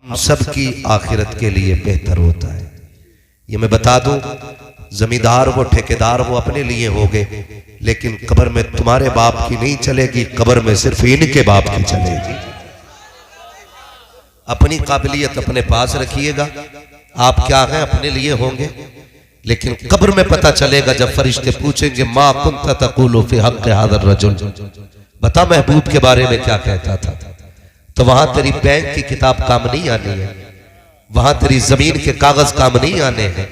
हम सबकी आखिरत के लिए बेहतर होता है। ये मैं बता दूं, जमींदार वो ठेकेदार वो अपने लिए हो गए, लेकिन कब्र में तुम्हारे बाप की नहीं चलेगी, कब्र में सिर्फ इनके बाप की चलेगी। अपनी काबिलियत अपने पास रखिएगा, आप क्या हैं अपने लिए होंगे, लेकिन कब्र में पता चलेगा जब फरिश्ते पूछेंगे मा कुंता तक़ूलु फी हक़्क़ि हाज़ा रजुल, बता महबूब के बारे में क्या कहता था, तो वहां तेरी बैंक की किताब काम नहीं आनी है, वहां तेरी जमीन के कागज काम नहीं आने हैं,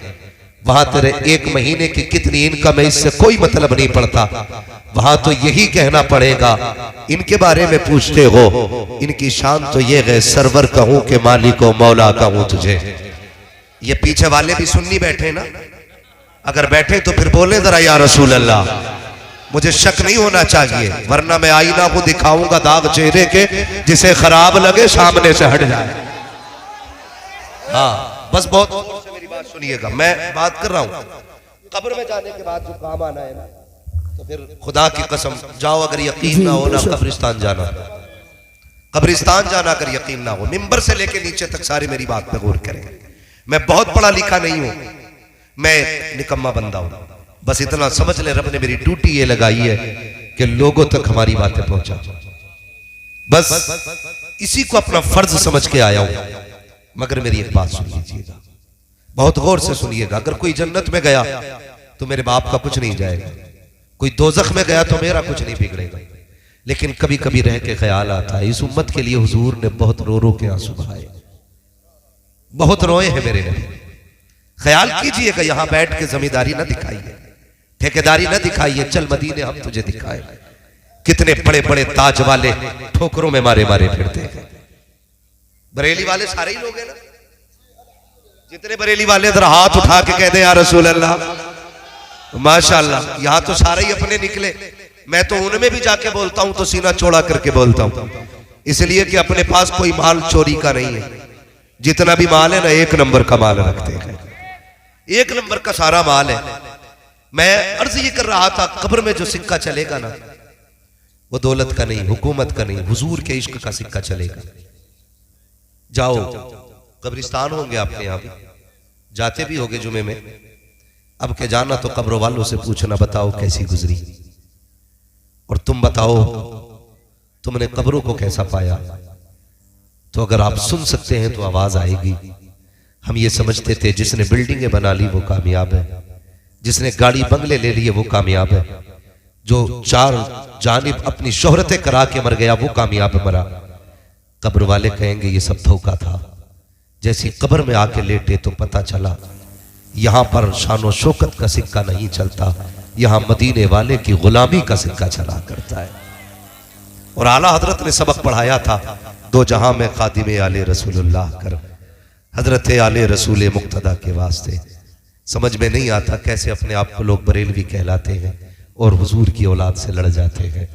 वहां तेरे एक महीने की कितनी इनकम है इससे कोई मतलब नहीं पड़ता। वहां तो यही कहना पड़ेगा इनके बारे में पूछते हो, इनकी शान तो ये है सरवर कहूं के मालिक हो मौला कहूं तुझे। ये पीछे वाले भी सुन्नी बैठे ना, अगर बैठे तो फिर बोले जरा या रसूल अल्लाह, मुझे शक नहीं होना चाहिए, वरना मैं आईना को दिखाऊंगा दाग चेहरे के, जिसे खराब लगे सामने से हट जाए। हाँ बस बहुत मेरी बात सुनिएगा, मैं बात कर रहा हूं कब्र में जाने के बाद जो काम आना है ना, तो फिर खुदा की कसम जाओ, अगर यकीन ना हो ना कब्रिस्तान जाना, कब्रिस्तान जाना अगर यकीन ना हो, मिंबर से लेके नीचे तक सारी मेरी बात पे गौर करें। मैं बहुत पढ़ा लिखा नहीं हूं, मैं निकम्मा बंदा हूं, बस इतना समझ ले रब ने मेरी ड्यूटी ये लगाई है कि लोगों तक हमारी बातें पहुंचा, बस इसी को अपना फर्ज समझ के आया हूं। मगर मेरी एक बात सुन लीजिएगा, बहुत गौर से सुनिएगा, अगर कोई जन्नत में गया तो मेरे बाप का कुछ नहीं जाएगा, कोई दोजख में गया तो मेरा कुछ नहीं बिगड़ेगा, लेकिन कभी कभी रह के ख्याल आता है इस उम्मत के लिए हुजूर ने बहुत रो रो के आंसू बहाए, बहुत रोए हैं मेरे नबी। ख्याल कीजिएगा, यहां बैठ के जमींदारी ना दिखाइए, ठेकेदारी ना दिखाइए, चल मदीने हम तुझे दिखाए। कितने बड़े बड़े ताज वाले ठोकरों में मारे मारे फिरते हैं। बरेली वाले सारे ही लोग हैं ना, जितने बरेली वाले इधर हाथ उठा के कहते हैं या रसूल अल्लाह, माशाअल्लाह, यहां तो सारे ही अपने निकले। मैं तो उनमें भी जाके बोलता हूं तो सीना चौड़ा करके बोलता हूं, इसलिए कि अपने पास कोई माल चोरी का नहीं है, जितना भी माल है ना एक नंबर का माल रखते हैं, एक नंबर का सारा माल है। मैं अर्ज ये कर रहा था, कब्र में जो सिक्का चलेगा ना, वो दौलत का नहीं, हुकूमत का नहीं, हुजूर के इश्क का सिक्का चलेगा। जाओ, कब्रिस्तान होंगे आपके यहाँ भी, जाते भी होगे जुमे में, अब के जाना तो कब्र वालों से पूछना बताओ कैसी गुजरी, और तुम बताओ तुमने कब्रों को कैसा पाया। तो अगर आप सुन सकते हैं तो आवाज आएगी। हम ये समझते थे जिसने बिल्डिंगें बना ली वो कामयाब है, जिसने गाड़ी बंगले ले लिए वो कामयाब है, जो चार जानिब अपनी शोहरतें करा के मर गया वो कामयाब मरा। कब्र वाले कहेंगे ये सब धोखा था। जैसी कब्र में आके लेटे तो पता चला यहां पर शानो शौकत का सिक्का नहीं चलता, यहां मदीने वाले की गुलामी का सिक्का चला करता है। और आला हजरत ने सबक पढ़ाया था, दो जहां में खादिमे आले रसूलुल्लाह कर, हजरत आले रसूल मुक्तदा के वास्ते। समझ में नहीं आता कैसे अपने आप को लोग बरेलवी कहलाते हैं और हुजूर की औलाद से लड़ जाते हैं।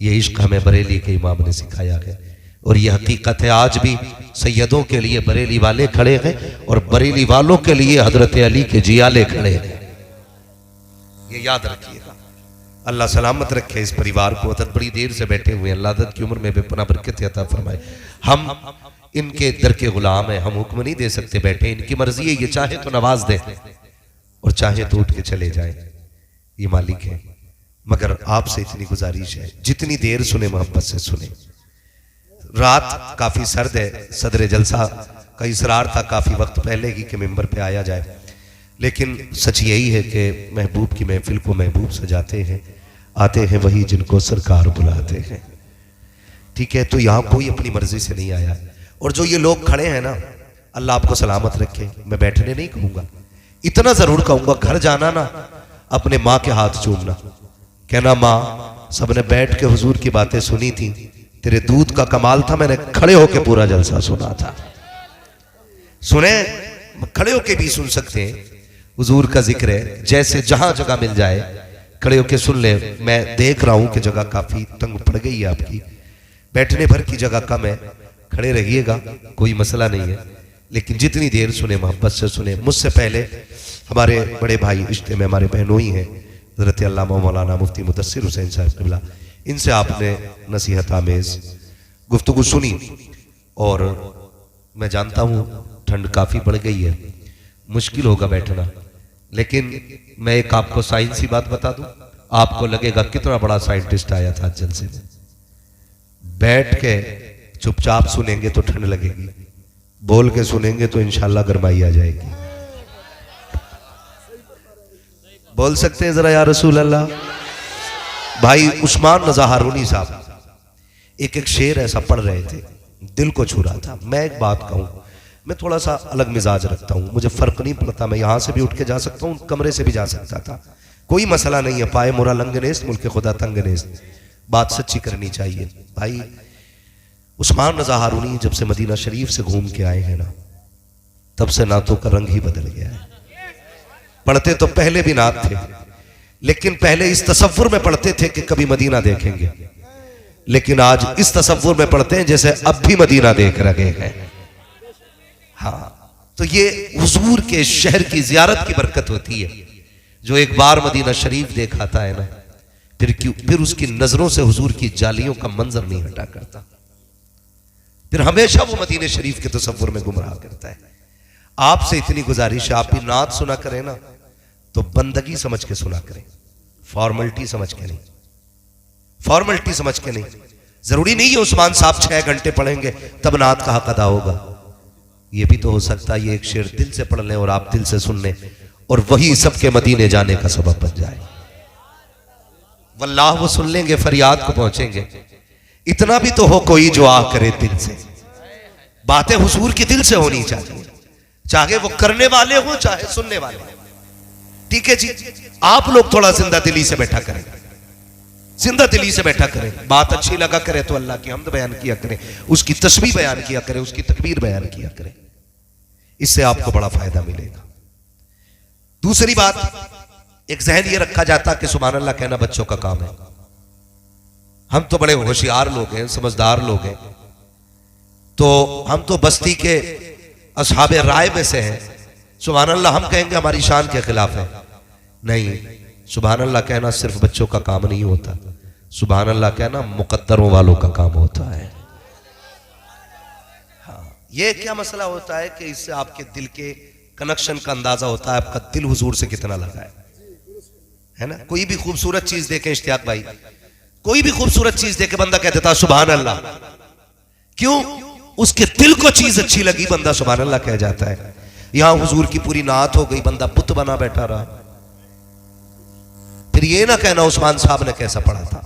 ये इश्क हमें बरेली के इमाम ने सिखाया है, और ये हकीकत है आज भी सैयदों के लिए बरेली वाले खड़े हैं और बरेली वालों के लिए हजरत अली के जियाले खड़े हैं। ये याद रखिएगा। अल्लाह सलामत रखे इस परिवार को, बड़ी देर से बैठे हुए हैं, अल्लाह अदद की उम्र में बेपनाह बरकत अता फरमाए। हम इनके दर के गुलाम हैं, हम हुक्म नहीं दे सकते, बैठे इनकी मर्जी है, ये चाहे तो नवाज दे और चाहे तो उठ के चले जाए, ये मालिक है। मगर आपसे इतनी गुजारिश है, जितनी देर सुने मोहब्बत से सुने। रात काफी सर्द है, सदर जलसा का इसरार था काफी वक्त पहले ही कि मिंबर पे आया जाए, लेकिन सच यही है कि महबूब की महफिल को महबूब सजाते हैं, आते हैं वही जिनको सरकार बुलाते हैं। ठीक है, तो यहाँ कोई अपनी मर्जी से नहीं आया। और जो ये लोग खड़े हैं ना, अल्लाह आपको सलामत रखे। मैं बैठने नहीं कहूंगा, इतना जरूर कहूंगा, घर जाना ना अपने माँ के हाथ चूमना, कहना माँ सबने बैठ के हुजूर की बातें सुनी थी, तेरे दूध का कमाल था, मैंने खड़े होके पूरा जलसा सुना था। सुने, खड़े होके भी सुन सकते हैं, हुजूर का जिक्र है, जैसे जहां जगह मिल जाए खड़े होके सुन ले। मैं देख रहा हूं कि जगह काफी तंग पड़ गई है आपकी, बैठने भर की जगह कम है, खड़े रहिएगा, कोई मसला नहीं है, लेकिन जितनी देर सुने मोहब्बत से सुने। मुझसे पहले हमारे बड़े भाई रिश्ते में हमारे बहनोई हैं, हज़रत अल्लामा मौलाना मुफ्ती मुदस्सिर हुसैन साहब क़िबला, इनसे आपने नसीहत आमेज़ गुफ्तगू सुनी और मैं जानता हूं ठंड काफी बढ़ गई है, मुश्किल होगा बैठना, लेकिन मैं एक आपको साइंसी बात बता दूं, आपको लगेगा कितना बड़ा साइंटिस्ट आया था जलसे में। बैठ के चुपचाप सुनेंगे तो ठंड लगेगी, बोल के सुनेंगे तो इंशाल्लाह गरमाई आ जाएगी। बोल सकते हैं जरा या रसूल अल्लाह। भाई उस्मान रजा हारूनी साहब एक एक शेर ऐसा पढ़ रहे थे, दिल को छू रहा था। मैं एक बात कहूं, मैं थोड़ा सा अलग मिजाज रखता हूं, मुझे फर्क नहीं पड़ता, मैं यहां से भी उठ के जा सकता हूं, कमरे से भी जा सकता था, कोई मसला नहीं है। पाए मोरा लंगनेस मुल्क खुदा तंगनेस, बात सच्ची करनी चाहिए। भाई उस्मान रजा हारूनी जब से मदीना शरीफ से घूम के आए हैं ना, तब से नातों का रंग ही बदल गया है। पढ़ते तो पहले भी नात थे, लेकिन पहले इस तसव्वुर में पढ़ते थे कि कभी मदीना देखेंगे, लेकिन आज इस तसव्वुर में पढ़ते हैं जैसे अब भी मदीना देख रहे हैं। हाँ, तो ये हुजूर के शहर की जियारत की बरकत होती है। जो एक बार मदीना शरीफ देख आता है ना, फिर उसकी नजरों से हुजूर की जालियों का मंजर नहीं हटा करता, फिर हमेशा वो मदीने शरीफ के तसव्वुर में गुमराह करता है। आपसे इतनी गुजारिश है, आप भी नात सुना करें ना तो बंदगी समझ के सुना करें, फॉर्मेलिटी समझ के नहीं, फॉर्मेलिटी समझ के नहीं। जरूरी नहीं है उस्मान साहब 6 घंटे पढ़ेंगे तब नात का हक अदा होगा। यह भी तो हो सकता है ये एक शेर दिल से पढ़ लें और आप दिल से सुन लें और वही सबके मदीने जाने का सबब बन जाए। वल्लाह वो सुन लेंगे, फरियाद को पहुंचेंगे। इतना भी तो हो कोई जो आ करे दिल से, बातें हुजूर की दिल से होनी चाहिए, चाहे वो करने वाले हो चाहे सुनने वाले हो। ठीक है जी, आप लोग थोड़ा जिंदा दिली से बैठा करें, जिंदा दिली से बैठा करें, बात अच्छी लगा करे तो अल्लाह की हम्द बयान किया करें, उसकी तस्बीह बयान किया करें, उसकी तकबीर बयान किया करें, इससे आपको बड़ा फायदा मिलेगा। दूसरी बात, एक जहन ये रखा जाता कि सुभान अल्लाह कहना बच्चों का काम है। हम तो बड़े होशियार लोग हैं, समझदार लोग हैं, तो हम तो बस्ती के असहाबे राय में से हैं। सुभान अल्लाह हम कहेंगे हमारी शान के खिलाफ है। नहीं, सुभान अल्लाह कहना सिर्फ बच्चों का काम नहीं होता, सुभान अल्लाह कहना मुकद्दरों वालों का काम होता है। हाँ, ये क्या मसला होता है कि इससे आपके दिल के कनेक्शन का अंदाजा होता है, आपका दिल हुजूर से कितना लगा है ना। कोई भी खूबसूरत चीज देखे इश्तियाक भाई, कोई भी खूबसूरत चीज देखे बंदा कह देता सुभान अल्लाह, क्यों? उसके दिल को चीज अच्छी लगी, बंदा सुभान अल्लाह कह जाता है। यहां हुजूर की पूरी नात हो गई, बंदा बुत बना बैठा रहा, फिर ये ना कहना उस्मान साहब ने कैसा पढ़ा था।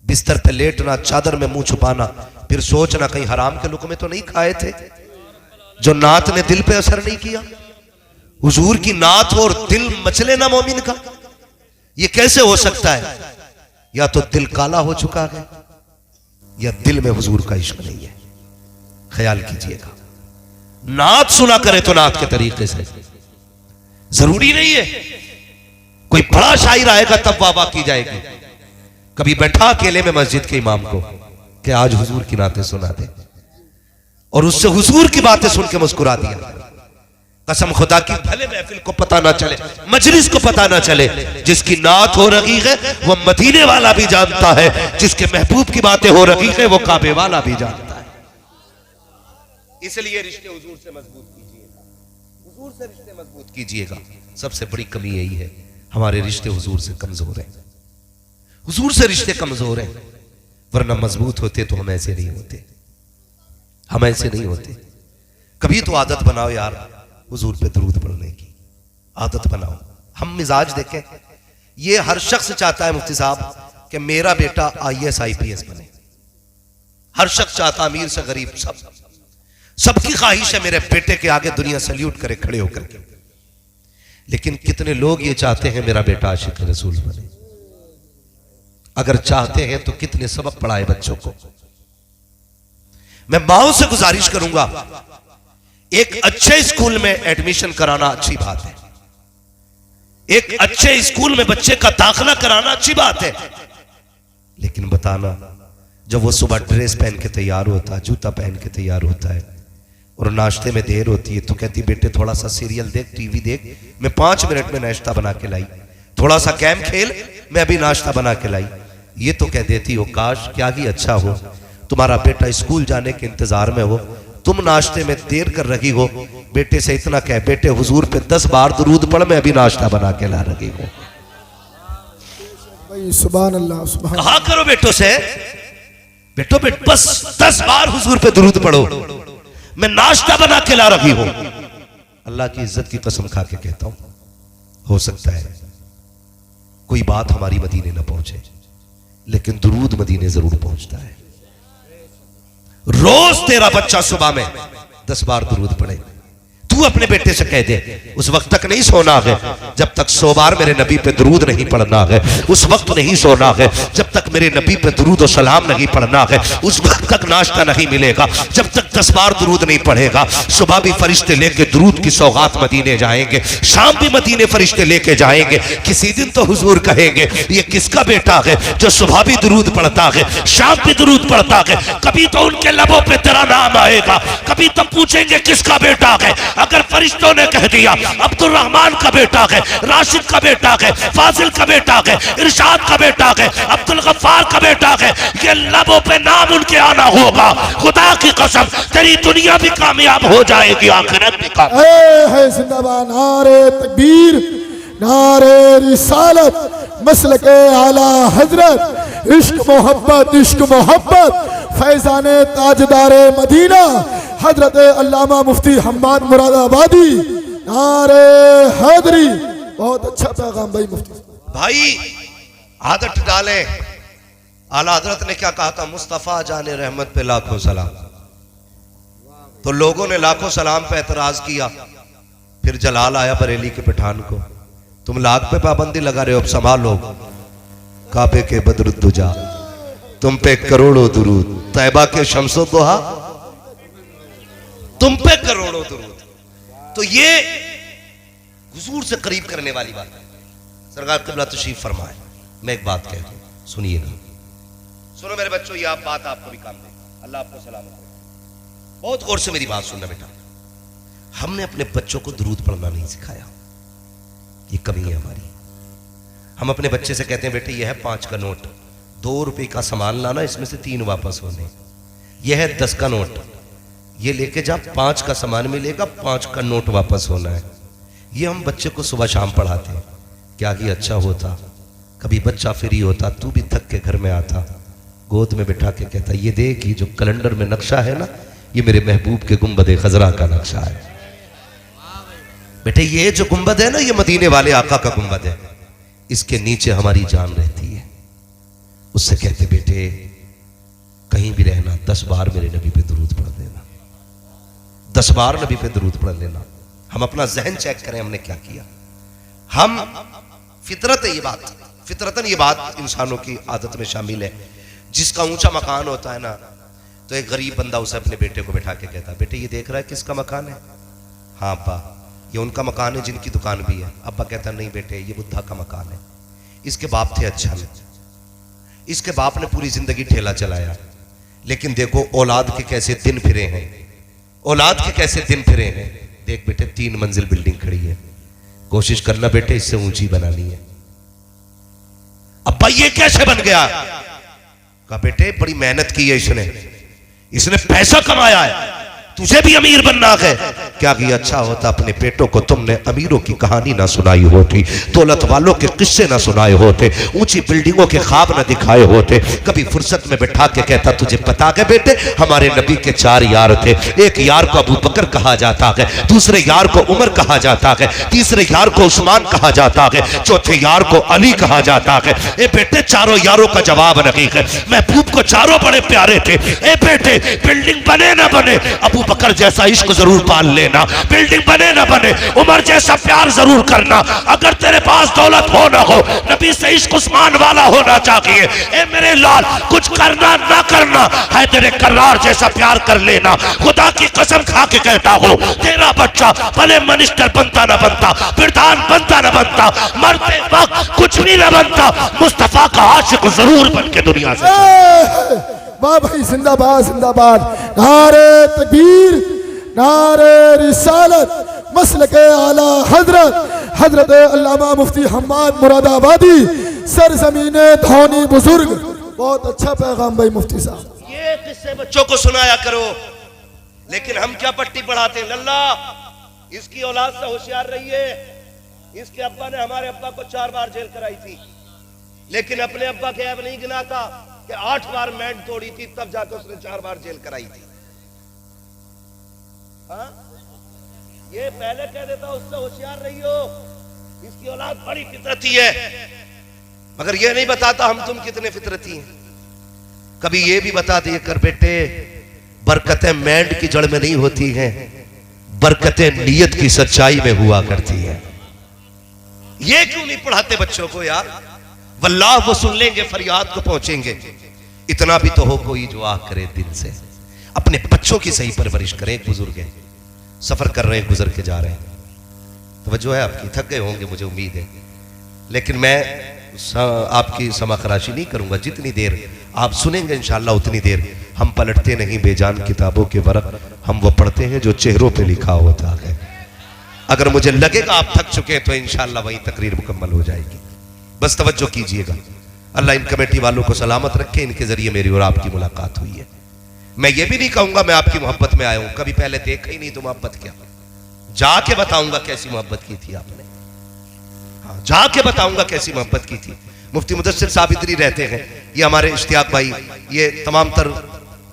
बिस्तर पे लेटना, चादर में मुंह छुपाना, फिर सोचना कहीं हराम के लुक़मे तो नहीं खाए थे, जो नात ने दिल पे असर नहीं किया। हुजूर की नात हो और दिल मचले ना मोमिन का, ये कैसे हो सकता है? या तो दिल काला हो चुका है या दिल में हुजूर का इश्क नहीं है। ख्याल कीजिएगा, नात सुना करे तो नात के तरीके से, जरूरी नहीं है कोई बड़ा शायर आएगा तब वाह की जाएगी। कभी बैठा अकेले में मस्जिद के इमाम को कि आज हुजूर की नातें सुना दे, और उससे हुजूर की बातें सुन के मुस्कुरा दिया। कसम खुदा की, भले महफिल को पता ना चले, मजलिस को पता ना चले, जिसकी नात हो रही है वो मदीने वाला भी जानता है, जिसके महबूब की बातें हो रही है वो काबे वाला भी जानता है। इसलिए रिश्ते हुजूर से मजबूत कीजिएगा, हुजूर से रिश्ते मजबूत कीजिएगा। सबसे बड़ी कमी यही है, हमारे रिश्ते हुजूर से कमजोर हैं, हुजूर से रिश्ते कमजोर हैं, वरना मजबूत होते तो हम ऐसे नहीं होते, हम ऐसे नहीं होते। कभी तो आदत बनाओ यार हुजूर पे दरूद पढ़ने की, आदत बनाओ। हम मिजाज देखें, ये हर शख्स चाहता है मुफ्ती साहब कि मेरा बेटा IAS IPS बने, हर शख्स चाहता, अमीर से गरीब, सबकी ख्वाहिश है मेरे बेटे के आगे दुनिया सल्यूट करे खड़े होकर के। लेकिन कितने लोग ये चाहते हैं मेरा बेटा आशिक रसूल बने? अगर चाहते हैं तो कितने सबक पढ़ाए बच्चों को। मैं माओ से गुजारिश करूंगा, एक अच्छे स्कूल में एडमिशन कराना अच्छी बात है, एक अच्छे स्कूल में बच्चे का दाखिला कराना अच्छी बात है, लेकिन बताना जब वो सुबह ड्रेस पहन के तैयार होता है, जूता पहन के तैयार होता है और नाश्ते में देर होती है तो कहती बेटे थोड़ा सा सीरियल देख, टीवी देख, मैं 5 मिनट में नाश्ता बना के लाई, थोड़ा सा गेम खेल, मैं अभी नाश्ता बना के लाई। ये तो कह देती हो काश क्या ही अच्छा हो तुम्हारा बेटा स्कूल जाने के इंतजार में हो, तुम नाश्ते में देर कर रही हो, बेटे से इतना कह, बेटे हुजूर पे 10 बार दुरूद पढ़, मैं अभी नाश्ता बना के ला रही हूँ। सुभान अल्लाह, सुभान। कहा करो बेटों से, बेटो बस 10 बार हुजूर पे दुरूद पढ़ो, मैं नाश्ता बना के ला रही हूं। अल्लाह की इज्जत की कसम खा के कहता हूं, हो सकता है कोई बात हमारी मदीने ना पहुंचे, लेकिन दुरूद मदीने जरूर पहुंचता है। रोज तेरा बच्चा सुबह में 10 बार दुरूद पढ़े। तू अपने बेटे से कह दे, उस वक्त तक नहीं सोना है जब तक 100 बार मेरे नबी पे दुरूद नहीं पढ़ना है। उस वक्त नहीं सोना है जब तक मेरे नबी पे दुरूद और सलाम नहीं पढ़ना है। उस वक्त तक नाश्ता नहीं मिलेगा जब तक 10 बार दुरूद नहीं पढ़ेगा। सुबह भी फरिश्ते लेके दुरूद की सौगात मदीने जाएंगे, शाम भी मदीने फरिश्ते लेके जाएंगे। किसी दिन तो हुजूर कहेंगे, ये किसका बेटा है जो सुबह भी दुरूद पढ़ता है, शाम भी दुरूद पढ़ता है। कभी तो उनके लबों पे तेरा नाम आएगा, कभी तो पूछेंगे किसका बेटा है। अगर फरिश्तों ने कह दिया अब्दुल रहमान का बेटा है, राशिद का बेटा है, फाजिल का बेटा है, इरशाद का बेटा है, अब्दुल गफ्फार का बेटा है, ये लबों पे नाम उनके आना होगा। खुदा की कसम तेरी दुनिया भी कामयाब हो जाएगी, आखिरत भी कामयाब। है जिंदाबाद नारे तकबीर, नारे रिसालत, मसलके आला हजरत, इश्क मोहब्बत, फैजाने ताजदारे मदीना हजरत अल्लामा मुफ्ती हम्माद मुरादाबादी, नारे हैदरी। बहुत अच्छा पैगाम भाई मुफ्ती भाई। आदत डाले, आला हजरत ने क्या कहा था, मुस्तफा जाने रहमत पे लाखों सलाम। तो लोगों ने लाखों सलाम पे एतराज किया, फिर जलाल आया बरेली के पठान को, तुम लाख पे पाबंदी लगा रहे हो, अब संभालो। काबे के बदरुद्दुजा, तुम पे करोड़ों दुरूद, तैबा के शम्सो दोहा, तुम पे करोड़ों दुरूद। तो ये हुजूर से करीब करने वाली बात है। सरकार क़िबला तशरीफ फरमाए। मैं एक बात कह दूं, सुनिएगा, सुनो मेरे बच्चों, ये आप बात आपको भी काम देगी, अल्लाह आपको सलामत करे। बहुत गौर से मेरी बात सुनना बेटा। हमने अपने बच्चों को दुरूद पढ़ना नहीं सिखाया, ये कमी है हमारी। हम अपने बच्चे से कहते हैं, बेटे ये है 5 का नोट, 2 रुपए का सामान लाना, इसमें से 3 वापस होने। यह है 10 का नोट, ये लेके जा, 5 का सामान मिलेगा, 5 का नोट वापस होना है। ये हम बच्चे को सुबह शाम पढ़ाते हैं। क्या ही अच्छा होता कभी बच्चा फ्री होता, तू भी थक के घर में आता, गोद में बिठा के कहता, ये देख, ये जो कैलेंडर में नक्शा है ना, ये मेरे महबूब के गुंबद खजरा का नक्शा है। बेटे ये जो गुंबद है ना, ये मदीने वाले आका का गुंबद है, इसके नीचे हमारी जान रहती है। उससे कहते, बेटे कहीं भी रहना 10 बार मेरे नबी पे दुरूद पढ़ देना, 10 बार नबी पे दुरूद पढ़ लेना। हम अपना जहन चेक करें, हमने क्या किया। हम फितरत है, ये बात फितरतन ये बात इंसानों की आदत में शामिल है। जिसका ऊंचा मकान होता है ना, तो एक गरीब बंदा उसे अपने बेटे को बैठा के कहता, बेटे ये देख रहा है किसका मकान है? हाँ अब्बा, ये उनका मकान है जिनकी दुकान भी है। अब्बा कहता, नहीं बेटे ये बुद्धा का मकान है। इसके बाप थे अच्छा में, इसके बाप ने पूरी जिंदगी ठेला चलाया, लेकिन देखो औलाद के कैसे दिन फिरे हैं, औलाद के कैसे दिन फिरे हैं। देख बेटे 3 मंजिल बिल्डिंग खड़ी है, कोशिश करना बेटे इससे ऊंची बनानी है। अब्बा ये कैसे बन गया? कहा बेटे बड़ी मेहनत की है इसने पैसा कमाया है, तुझे भी अमीर बनना है। क्या कि अच्छा होता अपने बेटों को तुमने अमीरों की कहानी ना सुनाई होती, दौलत वालों के किस्से ना सुनाए होते, ऊंची बिल्डिंगों के ख्वाब ना दिखाए होते। कभी फुर्सत में बैठा के कहता, तुझे पता है बेटे हमारे नबी के 4 यार थे, एक यार को अबू बकर कहा जाता है, दूसरे यार को उमर कहा जाता है, तीसरे यार को उस्मान कहा जाता है, चौथे यार को अली कहा जाता है। ए बेटे चारों यारों का जवाब नहीं है, महबूब को चारों बड़े प्यारे थे। ए बेटे बिल्डिंग बने ना बने, अबू बकर जैसा इश्क जरूर पाल लेना, बिल्डिंग बने ना बने, उमर जैसा प्यार जरूर करना। अगर तेरे पास दौलत हो ना हो, नबी से इश्क उस्मान वाला होना चाहिए। ए मेरे लाल कुछ करना ना करना है, तेरे करार जैसा प्यार कर लेना। खुदा की कसम खा के कहता हूँ, तेरा बच्चा भले मिनिस्टर बनता ना बनता, प्रधान बनता ना बनता, मरते वक्त कुछ भी ना बनता, मुस्तफा का आशिक जरूर बन के दुनिया से। वाह भाई, जिंदाबाद जिंदाबाद, नारे तकबीर, नारे रिसालत, मसलके आला हजरत, हजरत अल्लामा मुफ्ती हम्माद मुरादाबादी, सरजमीने धौनी बुजुर्ग। बहुत अच्छा पैगाम भाई मुफ्ती साहब। ये किस्से बच्चों को सुनाया करो, लेकिन हम क्या पट्टी पढ़ाते हैं, लल्ला इसकी औलाद से होशियार रहिए। इसके अब्बा ने हमारे अब्बा को 4 बार जेल कराई थी, लेकिन अपने अब्बा के ऐब नहीं गिनाता कि 8 बार मैंड तोड़ी थी, तब जाकर उसने 4 बार जेल कराई थी। हाँ? ये पहले कह देता उससे होशियार रहियो, इसकी औलाद बड़ी फितरती है, मगर ये नहीं बताता हम तुम कितने फितरती हैं। कभी ये भी बता दिए कर बेटे, बरकतें मैंड की जड़ में नहीं होती हैं, बरकतें नीयत की सच्चाई में हुआ करती है। ये क्यों नहीं पढ़ाते बच्चों को यार? वल्लाह वो सुन लेंगे, फरियाद को पहुंचेंगे। इतना भी तो हो कोई जो आह करे दिल से। अपने बच्चों की सही परवरिश करें। एक बुजुर्ग है, सफर कर रहे हैं, गुजर के जा रहे हैं, तवज्जो है आपकी, थक गए होंगे मुझे उम्मीद है, लेकिन मैं आपकी समाखराशी नहीं करूंगा। जितनी देर आप सुनेंगे इंशाअल्लाह उतनी देर हम पलटते नहीं बेजान किताबों के वर्क, हम वो पढ़ते हैं जो चेहरों पे लिखा होता है। अगर मुझे लगेगा आप थक चुके हैं तो इंशाअल्लाह वही तकरीर मुकम्मल हो जाएगी। बस तवज्जो कीजिएगा। अल्लाह इन कमेटी वालों को सलामत रखे, इनके जरिए मेरी और आपकी मुलाकात हुई है। मैं ये भी नहीं कहूंगा मैं आपकी मोहब्बत में आया हूं, कभी पहले देखा ही नहीं तो मोहब्बत क्या, जाके बताऊंगा कैसी मोहब्बत की थी आपने। हाँ, जाके बताऊंगा कैसी मोहब्बत की थी। मुफ्ती मुदस्सिर साहब इधर ही रहते हैं, ये हमारे इश्तियाक भाई, ये तमाम तर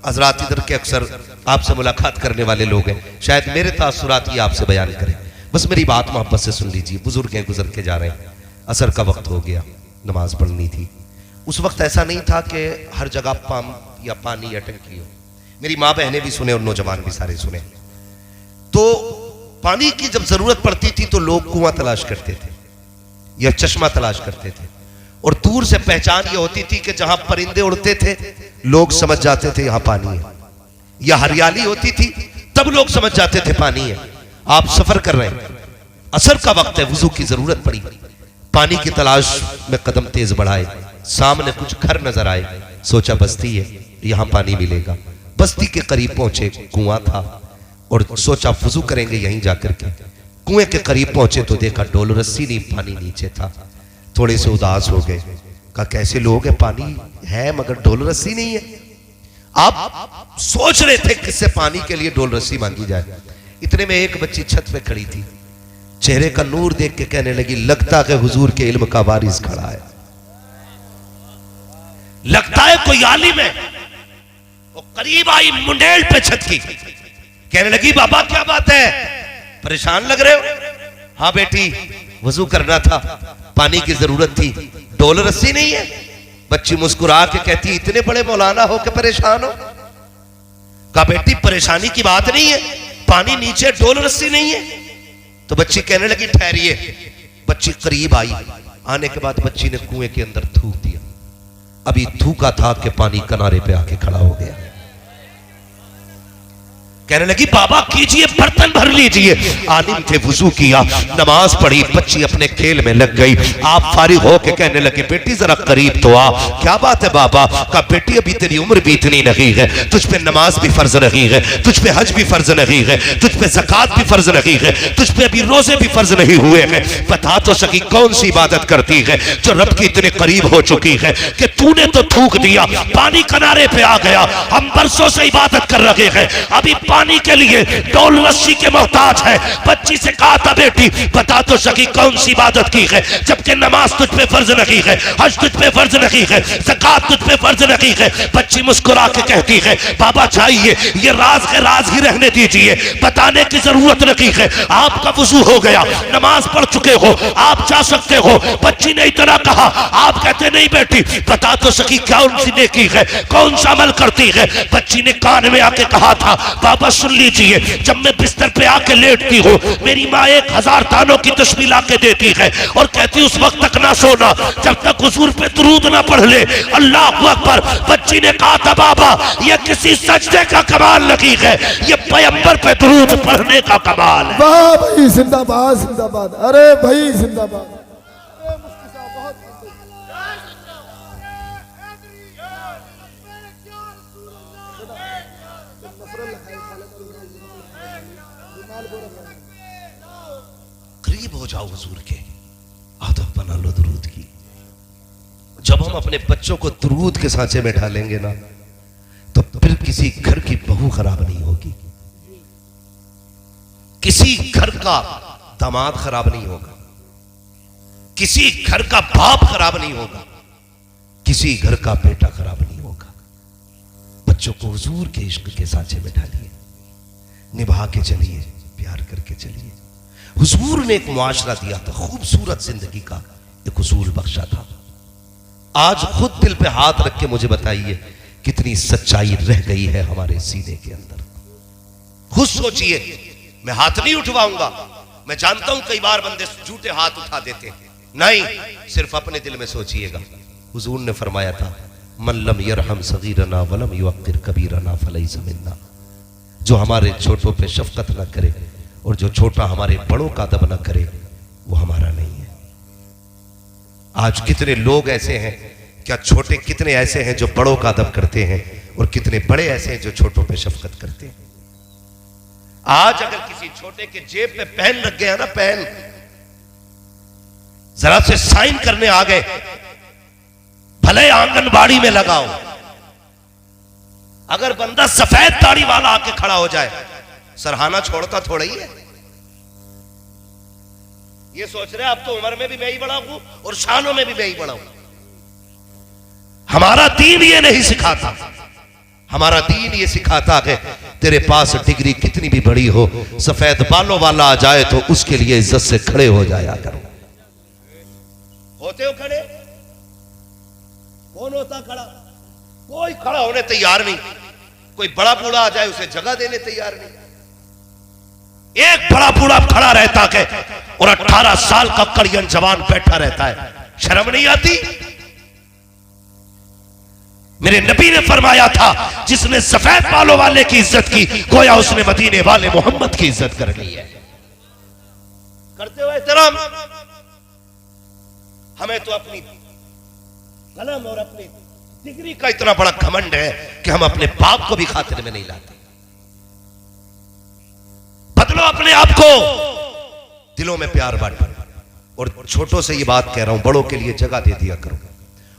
हजरात इधर के अक्सर आपसे मुलाकात करने वाले लोग हैं, शायद मेरे तासुरात ये आपसे बयान करें। बस मेरी बात मोहब्बत से सुन लीजिए। बुजुर्ग हैं, गुजर के जा रहे हैं, असर का वक्त हो गया, नमाज पढ़नी थी। उस वक्त ऐसा नहीं था कि हर जगह पंप या पानी या टंकी हो। मेरी माँ बहनें भी सुने और नौजवान भी सारे सुने। तो पानी की जब जरूरत पड़ती थी तो लोग कुआं तलाश करते थे या चश्मा तलाश करते थे, और दूर से पहचान ये होती थी कि जहां परिंदे उड़ते थे लोग समझ जाते थे यहां पानी है, या हरियाली होती थी तब लोग समझ जाते थे पानी है। आप सफर कर रहे हैं, असर का वक्त है, वुजू की जरूरत पड़ी, पानी की तलाश में कदम तेज बढ़ाए, सामने कुछ घर नजर आए, सोचा बस्ती है यहां पानी मिलेगा। बस्ती के करीब पहुंचे, कुआं था, और सोचा वुजू करेंगे यहीं जाकर के। कुएं के करीब पहुंचे तो देखा डोल रस्सी नहीं, पानी नीचे था। थोड़े से उदास हो गए, कहा कैसे लोग हैं, पानी है मगर डोल रस्सी नहीं है। आप सोच रहे थे किससे पानी के लिए डोल रस्सी मांगी जाए। इतने में एक बच्ची छत पे खड़ी थी, चेहरे का नूर देख के कहने लगी, लगता है हुजूर के इल्म का वारिस खड़ा है, लगता है कोई आलिम है। वो करीब आई, मुंडेल पे छत की, कहने लगी बाबा क्या बात है, परेशान लग रहे हो? हाँ बेटी, वजू करना था, पानी की जरूरत थी, डोल रस्सी नहीं है। बच्ची मुस्कुरा के कहती, इतने बड़े मौलाना हो के परेशान हो? कहा बेटी परेशानी की बात नहीं है, पानी नीचे, डोल रस्सी नहीं है। तो बच्ची कहने लगी ठहरिए। बच्ची करीब आई, आने के बाद बच्ची ने कुएं के अंदर थूक दिया। अभी थूका था कि पानी किनारे पे आके खड़ा हो गया। कहने लगी बाबा कीजिए, बर्तन भर लीजिए। आलिम थे, वुजू किया, नमाज पढ़ी, बच्ची अपने खेल में लग गई। आप फारिग होके कहने लगे बेटी जरा करीब तो आ। क्या बात है बाबा? कहा बेटी अभी तेरी उम्र भी इतनी नहीं है, तुझ पे नमाज भी फर्ज नहीं है, तुझ पे हज भी फर्ज नहीं है, तुझ पे ज़कात भी फर्ज नहीं है, तुझ पे अभी रोजे भी फर्ज नहीं हुए हैं। बता तो सकी कौन सी इबादत करती है जो रब के इतने करीब हो चुकी है कि तूने तो थूक दिया, पानी किनारे पे आ गया, हम बरसों से इबादत कर रहे हैं, अभी पानी के लिए डोल रस्सी के मोहताज है। बच्ची से कहा था बेटी बता तो सकी कौन सी इबादत की है जबकि नमाज तुझ पे फर्ज नहीं है, हज तुझ पे फर्ज नहीं है, ज़कात तुझ पे फर्ज नहीं है। बच्ची मुस्कुरा के कहती है बाबा चाहिए ये राज के राज ही रहने दीजिए, बताने की जरूरत नहीं है। आपका वुजू हो गया, नमाज पढ़ चुके हो, आप जा सकते हो। बच्ची ने इतना कहा, आप कहते नहीं बेटी बता तो सकी कौन सी नेकी है, कौन सा अमल करती है। बच्ची ने कान में आके कहा था बाबा सुन लीजिए, जब मैं बिस्तर पे आके लेटती हूँ मेरी माँ 1000 दानों की तस्बीह ला के देती है और कहती उस वक्त तक ना सोना जब तक हुजूर पे दुरूद ना पढ़ ले। अल्लाह अकबर। बच्ची ने कहा था बाबा ये किसी सजदे का कमाल नहीं है, ये पैगंबर पे दुरूद पढ़ने का कमाल है। वाह भाई जिंदाबाद जिंदाबाद, अरे भाई जिंदाबाद। करीब हो जाओ हुजूर के, आदत बना लो दुरूद की। जब हम अपने बच्चों को दुरूद के सांचे में ढालेंगे ना तो फिर किसी घर की बहू खराब नहीं होगी। किसी घर का दामाद खराब नहीं होगा, किसी घर का बाप खराब नहीं होगा, किसी घर का बेटा खराब नहीं होगा। बच्चों को हुजूर के इश्क के सांचे में ढालिए, निभा के चलिए, प्यार करके चलिए। हुजूर ने एक मुआशरा दिया था, खूबसूरत जिंदगी का एक उसूल बख्शा था। आज खुद दिल पे हाथ रख के मुझे बताइए कितनी सच्चाई रह गई है हमारे सीने के अंदर। खुद सोचिए, मैं हाथ नहीं उठवाऊंगा, मैं जानता हूं कई बार बंदे झूठे हाथ उठा देते हैं, नहीं, सिर्फ अपने दिल में सोचिएगा। हुजूर ने फरमाया था, मन लम यरहम सगीरना वलम युक्किर कबीरना फलैसा मिन्ना। जो हमारे छोटों पे शफकत ना करे और जो छोटा हमारे बड़ों का अदब ना करे, वो हमारा नहीं है। आज कितने लोग ऐसे हैं, क्या छोटे कितने ऐसे हैं जो बड़ों का अदब करते हैं, और कितने बड़े ऐसे हैं जो छोटों पे शफकत करते हैं। आज अगर किसी छोटे के जेब में पेन लग गया ना, पेन जरा से साइन करने आ गए, भले आंगनबाड़ी में लगाओ, अगर बंदा सफेद दाढ़ी वाला आके खड़ा हो जाए, सरहाना छोड़ता थोड़ा ही है। ये सोच रहे अब तो उम्र में भी मैं ही बड़ा हूं और शानों में भी मैं ही बड़ा हूं। हमारा दीन ये नहीं सिखाता, हमारा दीन ये सिखाता है तेरे पास डिग्री कितनी भी बड़ी हो, सफेद बालों वाला आ जाए तो उसके लिए इज्जत से खड़े हो जाया करो। होते हो खड़े? कौन होता खड़ा? कोई खड़ा होने तैयार नहीं। कोई बड़ा बूढ़ा आ जाए उसे जगह देने तैयार नहीं। एक बड़ा बूढ़ा खड़ा रहता है और 18 साल का कड़ियन जवान बैठा रहता है, शर्म नहीं आती? मेरे नबी ने फरमाया था, जिसने सफेद बालों वाले की इज्जत की, गोया उसने मदीने वाले मोहम्मद की इज्जत कर ली है। करते हो एहतराम? हमें तो अपनी कलम और अपनी डिग्री का इतना बड़ा घमंड है कि हम अपने बाप को भी खातिर में नहीं लाते। बदलो अपने आप को, दिलों में प्यार बांटो। और छोटों से ये बात कह रहा हूं, बड़ों के लिए जगह दे दिया करो।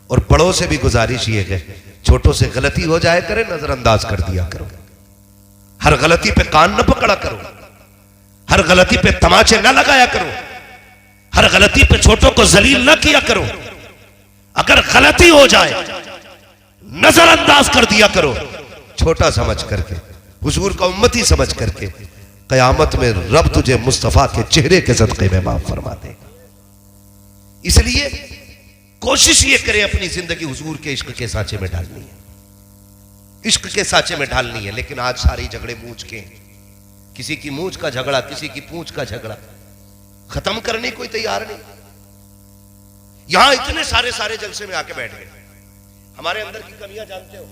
और बड़ों से भी गुजारिश ये है, छोटों से गलती हो जाए करे, नजरअंदाज कर दिया करो। हर गलती पे कान न पकड़ा करो, हर गलती पे तमाचे न लगाया करो, हर गलती पे छोटों को जलील न किया करो। अगर गलती हो जाए, नजरअंदाज कर दिया करो, छोटा समझ करके, हुजूर का उम्मती समझ करके। कयामत में रब तुझे मुस्तफा के चेहरे के सदके में माफ फरमा देगा। इसलिए कोशिश ये करें अपनी जिंदगी हुजूर के इश्क के सांचे में ढालनी है, इश्क के सांचे में ढालनी है। लेकिन आज सारे झगड़े मूंछ के, किसी की मूंछ का झगड़ा, किसी की पूंछ का झगड़ा, खत्म करने कोई तैयार नहीं। यहां इतने सारे जलसे में आके बैठ गए। हमारे अंदर की कमियां जानते हो?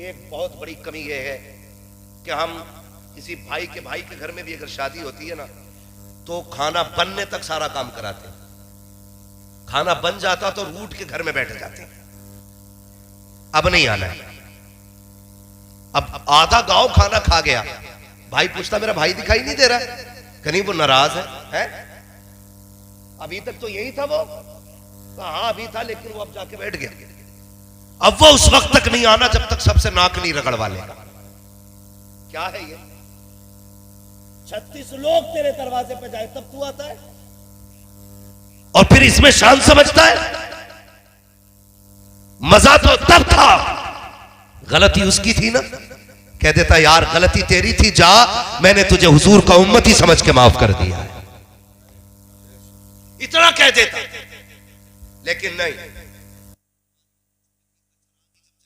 एक बहुत बड़ी कमी यह है कि हम किसी भाई के घर में भी अगर शादी होती है ना, तो खाना बनने तक सारा काम कराते हैं। खाना बन जाता तो रूठ के घर में बैठ जाते हैं, अब नहीं आना है। अब आधा गांव खाना खा गया, भाई पूछता मेरा भाई दिखाई नहीं दे रहा है, कहीं वो नाराज है? अभी तक तो यही था वो, हाँ अभी था, लेकिन वो अब जाके बैठ गया। अब वो उस वक्त तक नहीं आना जब तक सबसे नाक नहीं रगड़वा लेगा। क्या है ये? 36 लोग तेरे दरवाजे पे जाए तब तू आता है, और फिर इसमें शान समझता है? मजा तो तब था, गलती उसकी थी ना। कह देता यार गलती तेरी थी, जा, मैंने तुझे हुजूर का उम्मती समझ के माफ कर दिया है, इतना कह देता। लेकिन नहीं,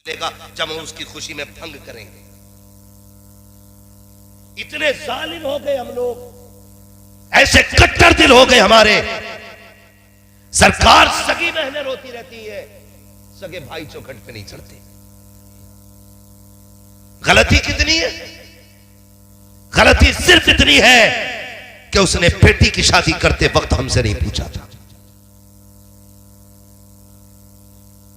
जब हम उसकी खुशी में भंग करेंगे। इतने जालिम हो गए हम लोग, ऐसे कट्टर दिल हो गए हमारे। सरकार सगी बहनें रोती रहती है, सगे भाई चौखट पे नहीं चढ़ते। गलती कितनी है? गलती सिर्फ इतनी है कि उसने बेटी की शादी करते वक्त हमसे नहीं पूछा था।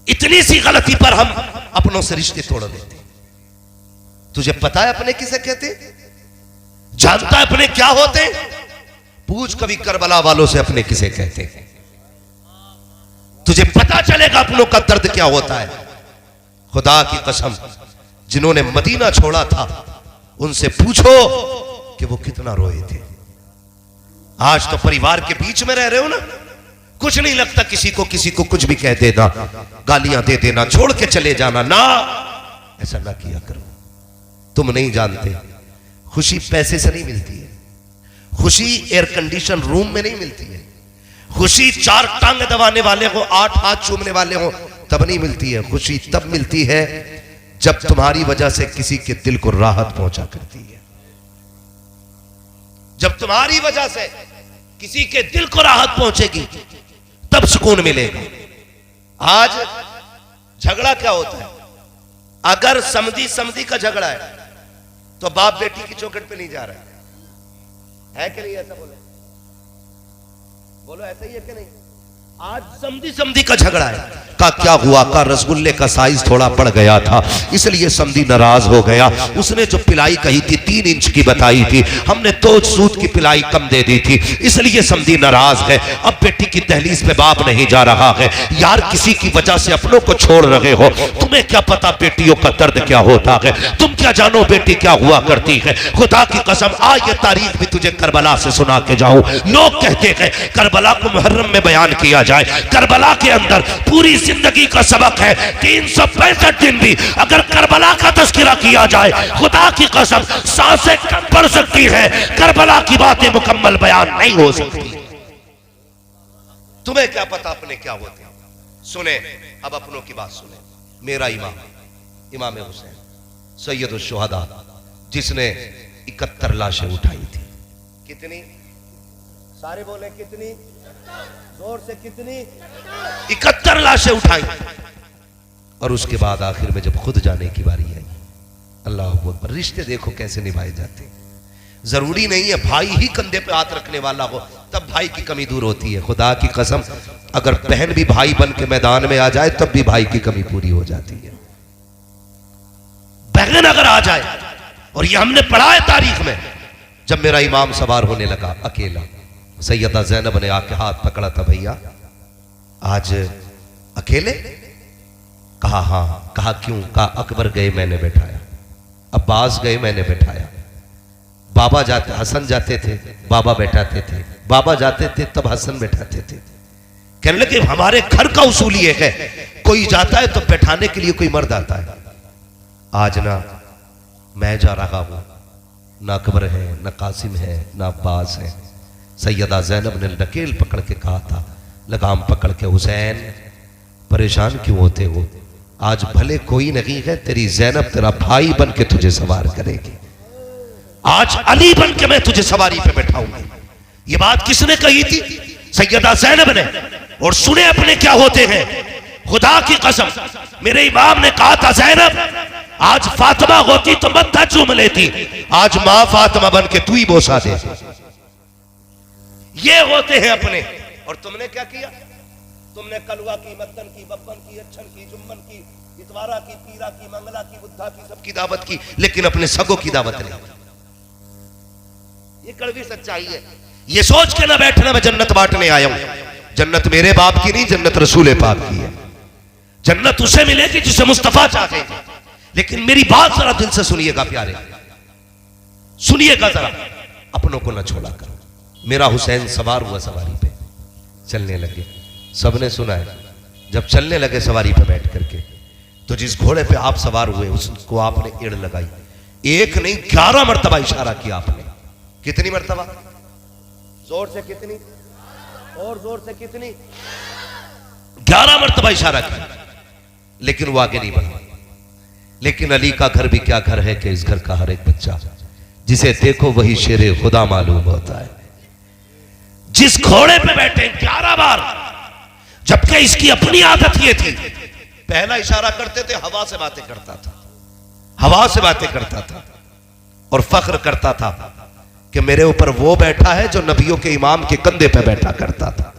इतनी सी गलती पर हम अपनों से रिश्ते तोड़ देते। तुझे पता है अपने किसे कहते? जानता है अपने क्या होते? पूछ कभी करबला वालों से अपने किसे कहते हैं, तुझे पता चलेगा अपनों का दर्द क्या होता है। खुदा की कसम, जिन्होंने मदीना छोड़ा था उनसे पूछो कि वो कितना रोए थे। आज तो परिवार के बीच में रह रहे हो ना, कुछ नहीं लगता किसी को कुछ भी कह देना, गालियां दे देना, छोड़ के चले जाना। ना, ऐसा ना किया करो। तुम नहीं जानते खुशी पैसे से नहीं मिलती है, खुशी एयर कंडीशन रूम में नहीं मिलती है, खुशी 4 टांग दबाने वाले हो, 8 हाथ चूमने वाले हो तब नहीं मिलती है। खुशी तब मिलती है जब तुम्हारी वजह से किसी के दिल को राहत पहुंचा करती है, जब तुम्हारी वजह से किसी के दिल को राहत पहुंचेगी तब सुकून मिलेगा। आज झगड़ा क्या होता है? अगर समधी समधी का झगड़ा है तो बाप बेटी की चौखट पे नहीं जा रहा है कि नहीं? ऐसा बोलो, बोलो ऐसा ही है कि नहीं? आज समधी समधी का झगड़ा है। का क्या हुआ? का रसगुल्ले का साइज थोड़ा बढ़ गया था इसलिए समधी नाराज हो गया। उसने जो पिलाई कही थी 3 इंच की बताई थी, हमने 2 सूत की पिलाई कम दे दी थी इसलिए समधी नाराज है। अब बेटी की दहलीज पे बाप नहीं जा रहा है। यार किसी की वजह से अपनों को छोड़ रहे हो, तुम्हें क्या पता बेटियों का दर्द क्या होता है? तुम क्या जानो बेटी क्या हुआ करती है? खुदा की कसम आज ये तारीख भी तुझे करबला से सुना के जाऊं। लोग कहते हैं करबला को मुहर्रम में बयान किया जाए, करबला के अंदर पूरी जिंदगी का सबक है। 365 दिन भी अगर करबला का तज़किरा किया जाए, खुदा की कसम सांसें कम पड़ सकती है, करबला की बातें मुकम्मल बयान नहीं हो सकती। तुम्हें क्या पता अपने क्या होते? सुने, अब अपनों की बात सुने। मेरा इमाम हुसैन सैयदुश शुहदा, जिसने 71 लाशें उठाई थी। कितनी? सारे बोले कितनी? जोर से कितनी? 71 लाशें उठाई। और उसके बाद आखिर में जब खुद जाने की बारी आई, अल्लाह अकबर, रिश्ते देखो कैसे निभाए जाते। जरूरी नहीं है भाई ही कंधे पे हाथ रखने वाला हो तब भाई की कमी दूर होती है। खुदा की कसम अगर बहन भी भाई बन के मैदान में आ जाए तब भी भाई की कमी पूरी हो जाती है। बहन अगर आ जाए, और ये हमने पढ़ा है तारीख में, जब मेरा इमाम सवार होने लगा अकेला, सैयदा ज़ैनब ने आके हाथ पकड़ा था, भैया आज अकेले? कहा हाँ। कहा क्यों? कहा अकबर गए मैंने बैठाया, अब्बास गए मैंने बैठाया, बाबा जाते, हसन जाते थे बाबा बैठाते थे, बाबा जाते थे तब हसन बैठाते थे। कहने लगे हमारे घर का उसूल ये है, कोई जाता है तो बैठाने के लिए कोई मर्द आता है। आज ना मैं जा रहा हूं, ना अकबर है, ना कासिम है, ना अब्बास है। सैयदा ज़ैनब ने नकेल पकड़ के कहा था, लगाम पकड़ के, हुसैन परेशान क्यों होते हो? आज भले कोई नहीं है, तेरी ज़ैनब तेरा भाई बन के तुझे सवार करेगी। आज अली बन के मैं तुझे सवारी पे बैठाऊंगी। ये बात किसने कही थी? सैयदा ज़ैनब ने। और सुने अपने क्या होते हैं। खुदा की कसम मेरे इमाम ने कहा था, ज़ैनब आज फातिमा होती तो मत्था चूम लेती, आज मां फातिमा बन के तू ही बोसा दे। ये होते हैं अपने। और तुमने क्या किया? तुमने कलवा की, मत्तन की, बब्बन की, अच्छन की, जुम्मन की, इतवारा की, पीरा की, मंगला की, बुद्धा की, सबकी दावत की, लेकिन अपने सगों की दावत नहीं। ये कड़वी सच्चाई है। ये सोच के ना बैठना मैं जन्नत बांटने आया हूं। जन्नत मेरे बाप की नहीं, जन्नत रसूल पाक की है। जन्नत उसे मिलेगी जिसे मुस्तफा चाहेगा। लेकिन मेरी बात जरा दिल से सुनिएगा प्यारे, सुनिएगा जरा, अपनों को ना छोड़ा करो। मेरा हुसैन सवार हुआ सवारी पे, चलने लगे। सबने सुना है जब चलने लगे सवारी पे बैठ करके, तो जिस घोड़े पे आप सवार हुए उसको आपने एड़ लगाई। एक नहीं 11 मरतबा इशारा किया आपने। कितनी मरतबा? जोर से कितनी? और जोर से कितनी? 11 मरतबा इशारा किया, लेकिन वो आगे नहीं बढ़ा। लेकिन अली का घर भी क्या घर है कि इस घर का हर एक बच्चा जिसे देखो वही शेरे खुदा मालूम होता है। जिस घोड़े पे बैठे 11 बार, जबकि इसकी अपनी आदत ये थी, पहला इशारा करते थे हवा से बातें करता था, हवा से बातें करता था और फख्र करता था कि मेरे ऊपर वो बैठा है जो नबियों के इमाम के कंधे पे बैठा करता था।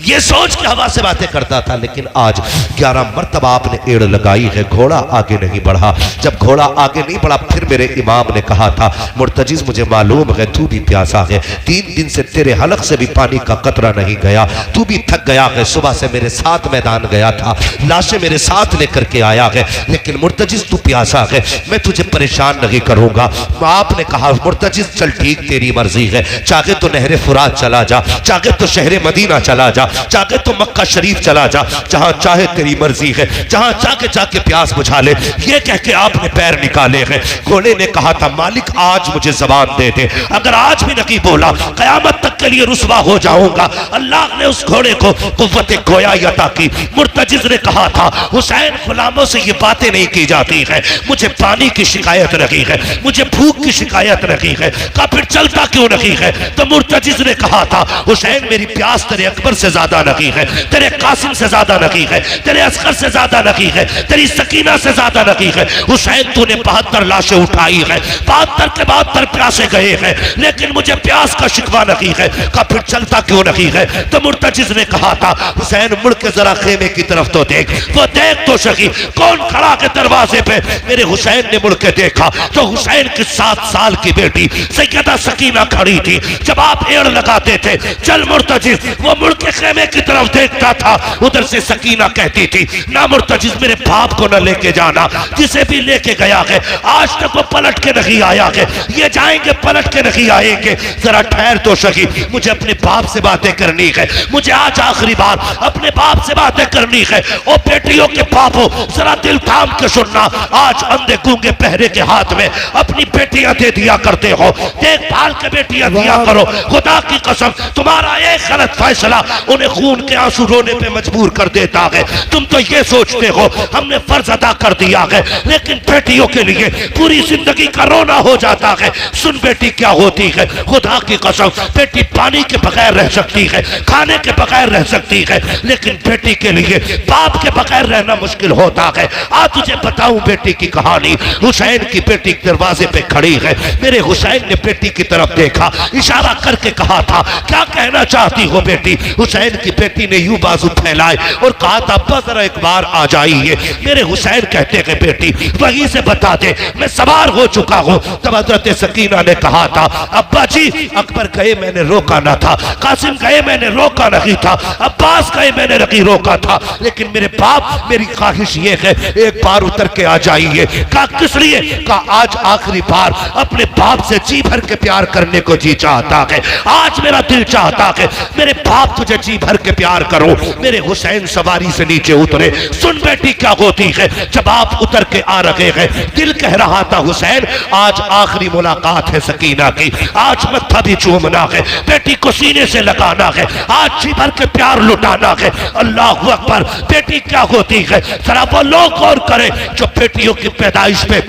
ये सोच के हवा से बातें करता था, लेकिन आज 11 मरतबा आपने एड़ लगाई है, घोड़ा आगे नहीं बढ़ा। जब घोड़ा आगे नहीं बढ़ा, फिर मेरे इमाम ने कहा था, मुर्तजिज मुझे मालूम है तू भी प्यासा है, 3 दिन से तेरे हलक से भी पानी का कतरा नहीं गया, तू भी थक गया है, सुबह से मेरे साथ मैदान गया था, लाशें मेरे साथ लेकर के आया है, लेकिन मुर्तजिज तू प्यासा है, मैं तुझे परेशान नहीं करूंगा। आपने कहा, मुर्तजिज चल ठीक तेरी मर्जी है, चाहे तो नहरे फुरात चला जा, चाहे तो शहरे मदीना चला जा, चाहे तो मक्का शरीफ चला जा, जहां चाहे तेरी मर्जी है, जहां चाहे जाके प्यास बुझा ले। ये कह के आपने पैर निकाले हैं। घोड़े ने कहा था, मालिक आज मुझे जबान दे दे, अगर आज भी नहीं बोला कयामत तक के लिए रुसवा हो जाऊंगा। अल्लाह ने उस घोड़े को कुव्वत गोया अता की। मुर्तजिज ने कहा था, हुसैन गुलामों से ये बातें नहीं की जाती है, मुझे पानी की शिकायत नहीं है, मुझे भूख की शिकायत नहीं है, का फिर चलता क्यों नहीं है? तो मुर्तजिज ने कहा था, हुसैन मेरी प्यास तेरे अकबर से ज्यादा नहीं है, तेरे कासिम से ज्यादा नहीं है, तेरे असगर से ज्यादा नहीं है, तेरी सकीना से ज्यादा नहीं है। हुसैन तूने 72 लाशें उठाई है, 72 के 72 प्यासे गए हैं, लेकिन मुझे प्यास का शिकवा नहीं है, का फिर चलता क्यों नहीं है? तो मुर्तजिज ने कहा था, हुसैन मुड़ के जरा खेमे की तरफ तो देख, वो देख तो सही कौन खड़ा के दरवाजे पे। मेरे हुसैन ने मुड़ के देखा तो हुसैन की 7 साल की बेटी सैयदा सकीना खड़ी थी। जब आप एड़ लगाते थे, चल मुर्तजिज, वो मुड़ के खेमे की तरफ देखता था, उधर से सकीना कहती थी, ना मुर्तजिज मेरे बाप को न लेके जाना, जिसे भी लेके गया है आज तक वो पलट के नहीं आया है, ये जाएंगे पलट के नहीं आएंगे, जरा ठहर तो सही, मुझे अपने बाप से बातें करनी है, मुझे आज आखिरी बार अपने बाप से बातें करनी है। ओ बेटियों के बापों, जरा दिल थाम के सुनना, आज अंधे गूंगे पहरे के हाथ में अपनी बेटियां दे दिया करते हो, देखभाल के बेटियां दिया करो। खुदा की कसम, तुम्हारा एक गलत फैसला उन्हें खून के आंसू रोने पे मजबूर कर देता है। तुम तो ये सोचते हो हमने फर्ज अदा कर दिया है, लेकिन बेटियों के लिए पूरी जिंदगी का रोना हो जाता है। सुन बेटी क्या होती है, खुदा की कसम, बेटी पानी के बगैर रह सकती है, खाने के बगैर रह सकती है, लेकिन बेटी के लिए बाप के बगैर रहना मुश्किल होता है। आज तुझे बताऊं बेटी की कहानी। हुसैन की बेटी दरवाजे पे खड़ी है, मेरे हुसैन ने बेटी की तरफ देखा, इशारा करके कहा था, क्या कहना चाहती हो बेटी? हुसैन की बेटी ने यूं बाजू फैलाए और कहा था, अब्बा जरा एक बार आ जाइए। मेरे हुसैन कहते हैं, बेटी वहीं से बता दे, मैं सवार हो चुका हूं। तब हजरत सकीना ने कहा था, अब्बा जी अकबर गए मैंने रोका ना था, कासिम गए मैंने रोका नहीं था, अब्बास गए मैंने नहीं रोका था, लेकिन मेरे बाप मेरी ख्वाहिश ये है एक बार उतर के आ जाइए। कहा किस लिए? कहा आज आखिरी बार अपने बाप से जी भर के प्यार करने को जी चाहता है, आज मेरा दिल चाहता है मेरे बाप तुझे जी भर के प्यार करो। मेरे हुसैन सवारी से नीचे उतरे। सुन बेटी क्या होती है, जब आप उतर के आ रहे हैं, दिल कह रहा था हुसैन आज आखिरी मुलाकात है सकीना की, आज मत्था भी चूमना है, बेटी को सीने से लगाना है, आज जी भर के प्यार लुटाना है। अल्लाह अकबर। बेटी क्या होती है, जरा वो लोग गौर करें जो बेटियों की पैदाइश पे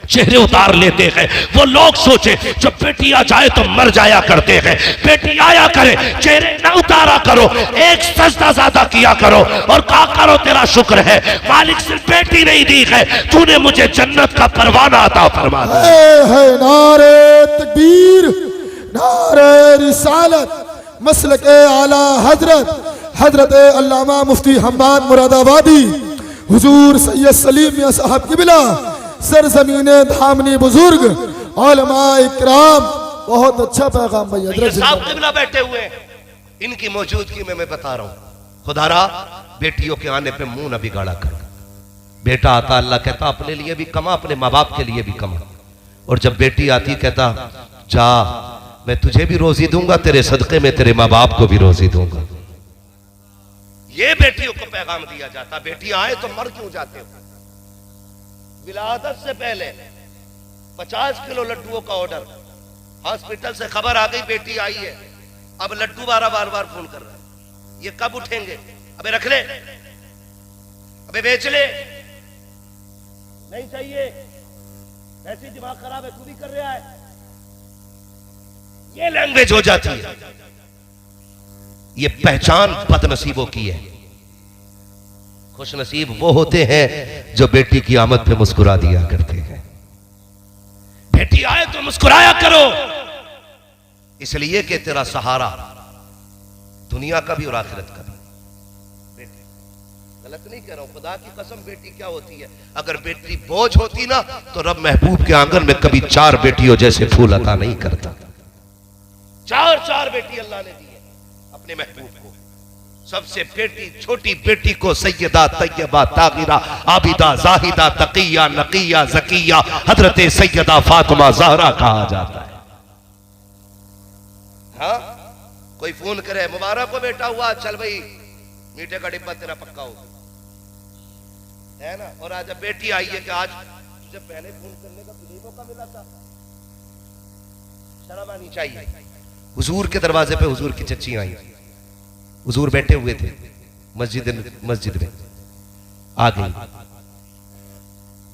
चेहरे उतार लेते हैं, वो लोग सोचे जब बेटी आ जाए तो मर जाया करते हैं, बेटी आया करे चेहरे न उतारा करो, एक सजदा ज्यादा किया करो और कहा करो तेरा शुक्र है मालिक सिर्फ बेटी नहीं दी है, तूने मुझे जन्नत का परवाना अता फरमा दिया है। नारे तकबीर, नारे रिसालत, मसलक आला हजरत हजरत अल्लामा मुफ्ती हम्माद मुरादाबादी, हुजूर सैयद सलीम मियां साहब किबला, सरजमीन धामनी बुजुर्ग, उलमा इकराम। बहुत अच्छा पैगाम भाई हजरत साहब किबला बैठे हुए, इनकी मौजूदगी में मैं बता रहा हूं, खुदारा बेटियों के आने पे मुंह न बिगाड़ा कर। बेटा आता अल्लाह कहता अपने लिए भी कमा, अपने माँ बाप के लिए भी कमा, और जब बेटी आती कहता जा मैं तुझे भी रोजी दूंगा, तेरे सदके में तेरे माँ बाप को भी रोजी दूंगा। ये बेटियों को पैगाम दिया जाता। बेटी आए तो मर क्यों जाते हो? विलादत से पहले 50 किलो लड्डुओं का ऑर्डर, हॉस्पिटल से खबर आ गई बेटी आई है, अब लड्डू बार बार फोन कर रहा है, ये कब उठेंगे? अबे रख ले, अबे बेच ले, नहीं चाहिए, ऐसी दिमाग खराब है, तू भी कर रहा है, ये लैंग्वेज हो जाती है। ये पहचान बदनसीबों की है। खुश नसीब वो होते हैं जो बेटी की आमद पे मुस्कुरा दिया करते हैं। बेटी आए तो मुस्कुराया करो, इसलिए कि तेरा सहारा दुनिया का भी और आखिरत का भी। गलत नहीं कह रहा हूं, खुदा की कसम बेटी क्या होती है। अगर बेटी बोझ होती ना तो रब महबूब के आंगन में कभी 4 बेटियों जैसे फूल अता नहीं करता। 4 बेटी अल्लाह ने दी है अपने महबूब को। सबसे बेटी छोटी बेटी को सैयदा तैयबा ताहिरा आबिदा जाहिदा तकिया नकिया जकिया हजरत सैयदा फातिमा ज़हरा कहा जाता है। हाँ, कोई फोन करे मुबारक को बेटा हुआ, चल भाई मीठे का डिब्बा तेरा पक्का होगा, है ना। और आज जब बेटी आई है कि आज तुझे पहले फोन करने का तुझे मौका मिला था, शर्म आनी चाहिए। हुजूर के दरवाजे पे हुजूर की चच्ची आई, हुजूर बैठे हुए थे मस्जिद में, आ गई।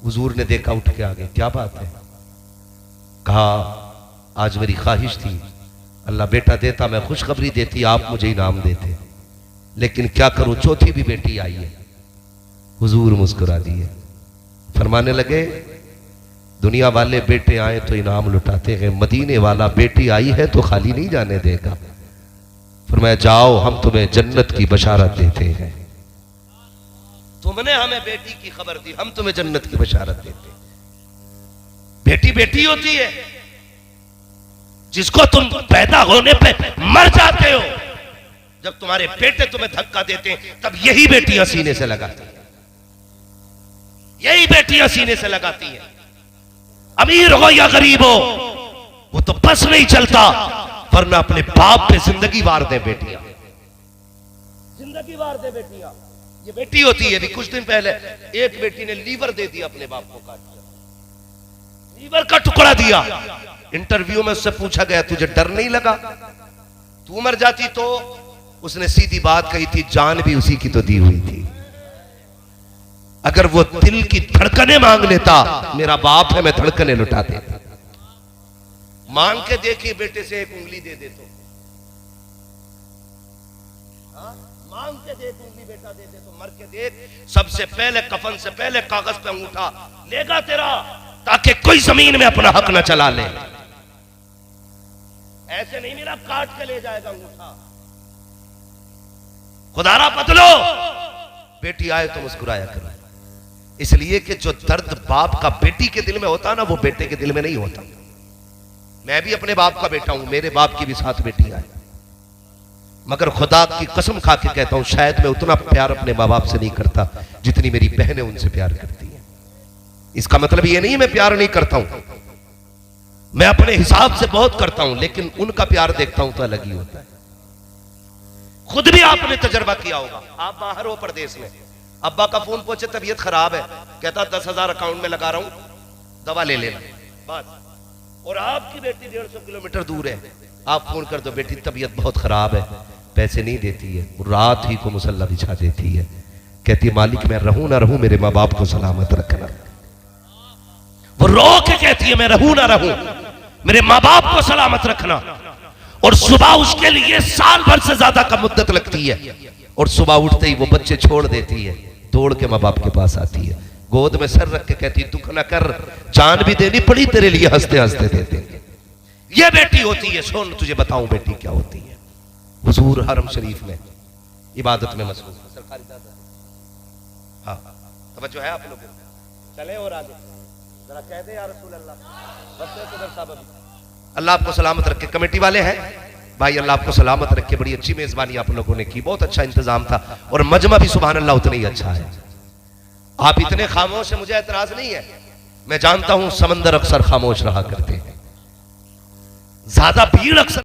हुजूर ने देखा, उठ के आ गए, क्या बात है? कहा आज मेरी ख्वाहिश थी अल्लाह बेटा देता मैं खुशखबरी देती, आप मुझे इनाम देते, लेकिन क्या करूं चौथी भी बेटी आई है। हुजूर मुस्कुरा दिए, फरमाने लगे दुनिया वाले बेटे आए तो इनाम लुटाते हैं, मदीने वाला बेटी आई है तो खाली नहीं जाने देगा। फरमाया जाओ हम तुम्हें जन्नत की बशारत देते हैं। तुमने हमें बेटी की खबर दी, हम तुम्हें जन्नत की बशारत देते हैं। बेटी बेटी होती है, जिसको तुम पैदा होने पे मर जाते हो, जब तुम्हारे बेटे तुम्हें धक्का देते हैं तब यही बेटियां सीने से लगाती हैं, यही बेटियां सीने से लगाती हैं। अमीर हो या गरीब हो वो तो बस नहीं चलता, वरना अपने बाप पे जिंदगी वार दे बेटियां, जिंदगी वार दे बेटियां। ये बेटी होती है। अभी कुछ दिन पहले एक बेटी ने लीवर दे दिया अपने बाप को, काट कर लीवर का टुकड़ा दिया। इंटरव्यू में उससे पूछा गया तुझे डर नहीं लगा तू मर जाती? तो उसने सीधी बात कही थी, जान भी उसी की तो दी हुई थी। अगर वो दिल की धड़कने मांग लेता, मेरा बाप है मैं धड़कने लुटा देता। मांग के देखिए बेटे से एक उंगली दे तो, मांग के देख उंगली बेटा दे तो, मर के देख सबसे पहले कफन से पहले कागज पे अंगूठा लेगा तेरा, ताकि कोई जमीन में अपना हक न चला ले। ऐसे नहीं मेरा काट के ले जाएगा अंगूठा। खुदारा बदलो, बेटी आए तो मुस्कुराया करो, इसलिए कि जो दर्द बाप का बेटी के दिल में होता ना वो बेटे के दिल में नहीं होता। मैं भी अपने बाप का बेटा हूं, मेरे बाप की भी 7 बेटियां हैं, मगर खुदा की कसम खा के कहता हूं शायद मैं उतना प्यार अपने माँ बाप से नहीं करता जितनी मेरी बहनें उनसे प्यार करती हैं। इसका मतलब ये नहीं मैं प्यार नहीं करता हूं, मैं अपने हिसाब से बहुत करता हूं, लेकिन उनका प्यार देखता हूं तो अलग ही होता है। खुद भी आपने तजर्बा किया होगा, आप बाहर हो परदेश में, अब्बा का फोन पहुंचे तबीयत खराब है, कहता 10,000 अकाउंट में लगा रहा हूं दवा ले लेना बस। और आपकी बेटी 150 किलोमीटर दूर है, आप फोन कर दो बेटी तबीयत बहुत खराब है, पैसे नहीं देती है, रात ही को मुसल्ला बिछा देती है, कहती है मालिक मैं रहूं ना रहूं मेरे माँ बाप को सलामत रखना। वो रो के कहती है मैं रहूं ना रहूं मेरे माँ बाप को सलामत रखना। और सुबह उसके लिए साल भर से ज्यादा का मुद्दत लगती है, और सुबह उठते ही वो बच्चे छोड़ देती है, दौड़ के माँ बाप के पास आती है, गोद में सर रख के कहती दुख न कर, जान भी देनी पड़ी तेरे लिए हंसते हंसते देते। ये बेटी होती है। सुन तुझे बताऊं बेटी क्या होती है। हुजूर हरम शरीफ में इबादत में मसरूफ, सरकारी दादा, हाँ तवज्जो है आप लोगों को, चले और आगे जरा कह दे या रसूल अल्लाह, बस अल्लाह आपको सलामत रखे। कमेटी वाले हैं भाई, अल्लाह आपको सलामत रखे, बड़ी अच्छी मेजबानी आप लोगों ने की, बहुत अच्छा इंतजाम था, और मजमा भी सुभान अल्लाह उतना ही अच्छा है। आप इतने खामोश है, मुझे एतराज नहीं है, मैं जानता हूं समंदर अक्सर खामोश रहा करते हैं, ज्यादा भीड़ अक्सर